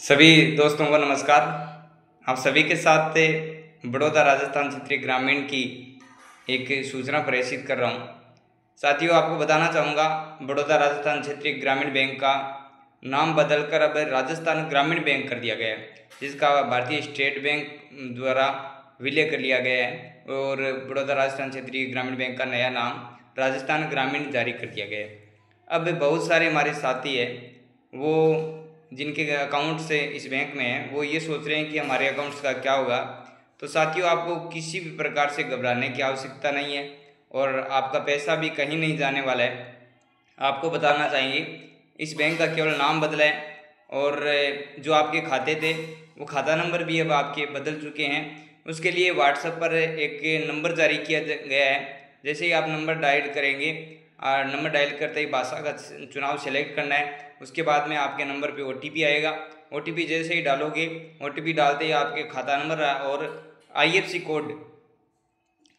सभी दोस्तों को नमस्कार। आप सभी के साथ बड़ौदा राजस्थान क्षेत्रीय ग्रामीण की एक सूचना प्रेषित कर रहा हूँ। साथियों, आपको बताना चाहूँगा, बड़ौदा राजस्थान क्षेत्रीय ग्रामीण बैंक का नाम बदलकर अब राजस्थान ग्रामीण बैंक कर दिया गया है, जिसका भारतीय स्टेट बैंक द्वारा विलय कर लिया गया है और बड़ौदा राजस्थान क्षेत्रीय ग्रामीण बैंक का नया नाम राजस्थान ग्रामीण जारी कर दिया गया है। अब बहुत सारे हमारे साथी हैं, वो जिनके अकाउंट से इस बैंक में है, वो ये सोच रहे हैं कि हमारे अकाउंट्स का क्या होगा। तो साथियों, आपको किसी भी प्रकार से घबराने की आवश्यकता नहीं है और आपका पैसा भी कहीं नहीं जाने वाला है। आपको बताना चाहेंगे, इस बैंक का केवल नाम बदला है और जो आपके खाते थे वो खाता नंबर भी अब आपके बदल चुके हैं। उसके लिए व्हाट्सएप पर एक नंबर जारी किया गया है। जैसे ही आप नंबर डायल करेंगे, नंबर डायल करते ही भाषा का चुनाव सेलेक्ट करना है। उसके बाद में आपके नंबर पे OTP आएगा। OTP जैसे ही डालोगे, OTP डालते ही आपके खाता नंबर और IFSC कोड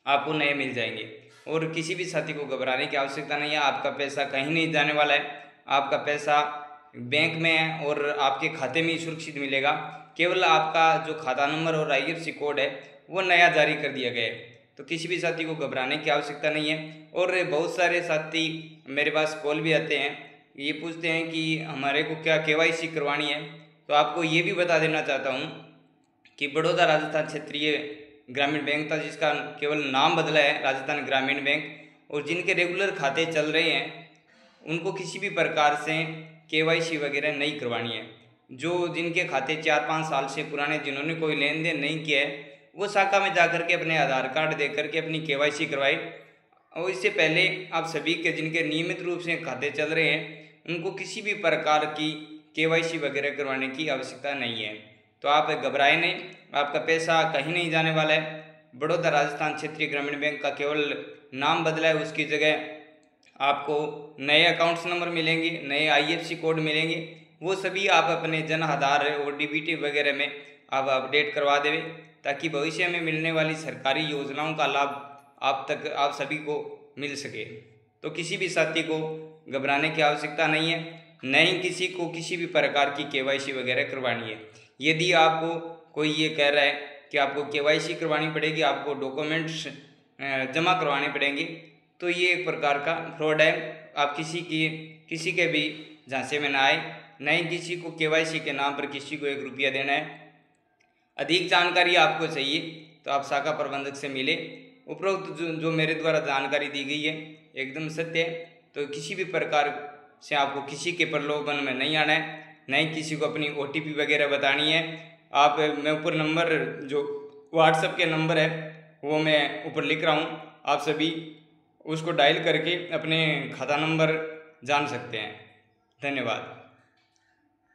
आपको नए मिल जाएंगे और किसी भी साथी को घबराने की आवश्यकता नहीं है। आपका पैसा कहीं नहीं जाने वाला है, आपका पैसा बैंक में है और आपके खाते में ही सुरक्षित मिलेगा। केवल आपका जो खाता नंबर और IFSC कोड है वो नया जारी कर दिया गया है, तो किसी भी साथी को घबराने की आवश्यकता नहीं है। और बहुत सारे साथी मेरे पास कॉल भी आते हैं, ये पूछते हैं कि हमारे को क्या KYC करवानी है। तो आपको ये भी बता देना चाहता हूँ कि बड़ौदा राजस्थान क्षेत्रीय ग्रामीण बैंक था, जिसका केवल नाम बदला है राजस्थान ग्रामीण बैंक, और जिनके रेगुलर खाते चल रहे हैं उनको किसी भी प्रकार से KYC वगैरह नहीं करवानी है। जो जिनके खाते 4-5 साल से पुराने, जिन्होंने कोई लेन देन नहीं किया है, वो शाखा में जाकर के अपने आधार कार्ड दे करके अपनी KYC करवाए। और इससे पहले आप सभी के जिनके नियमित रूप से खाते चल रहे हैं उनको किसी भी प्रकार की KYC वगैरह करवाने की आवश्यकता नहीं है। तो आप घबराए नहीं, आपका पैसा कहीं नहीं जाने वाला है। बड़ौदा राजस्थान क्षेत्रीय ग्रामीण बैंक का केवल नाम बदला है, उसकी जगह आपको नए अकाउंट्स नंबर मिलेंगे, नए IFSC कोड मिलेंगे। वो सभी आप अपने जन आधार और DBT वगैरह में आप अपडेट करवा देवें, ताकि भविष्य में मिलने वाली सरकारी योजनाओं का लाभ आप सभी को मिल सके। तो किसी भी साथी को घबराने की आवश्यकता नहीं है, न ही किसी को किसी भी प्रकार की KYC वगैरह करवानी है। यदि आपको कोई ये कह रहा है कि आपको KYC करवानी पड़ेगी, आपको डॉक्यूमेंट्स जमा करवाने पड़ेंगे, तो ये एक प्रकार का फ्रॉड है। आप किसी के भी झांसे में ना आए, न ही किसी को KYC के नाम पर किसी को 1 रुपया देना है। अधिक जानकारी आपको चाहिए तो आप शाखा प्रबंधक से मिले। उपरोक्त जो मेरे द्वारा जानकारी दी गई है एकदम सत्य है, तो किसी भी प्रकार से आपको किसी के प्रलोभन में नहीं आना है, न ही किसी को अपनी OTP वगैरह बतानी है। मैं ऊपर नंबर, जो व्हाट्सएप के नंबर है वो मैं ऊपर लिख रहा हूँ, आप सभी उसको डायल करके अपने खाता नंबर जान सकते हैं। धन्यवाद।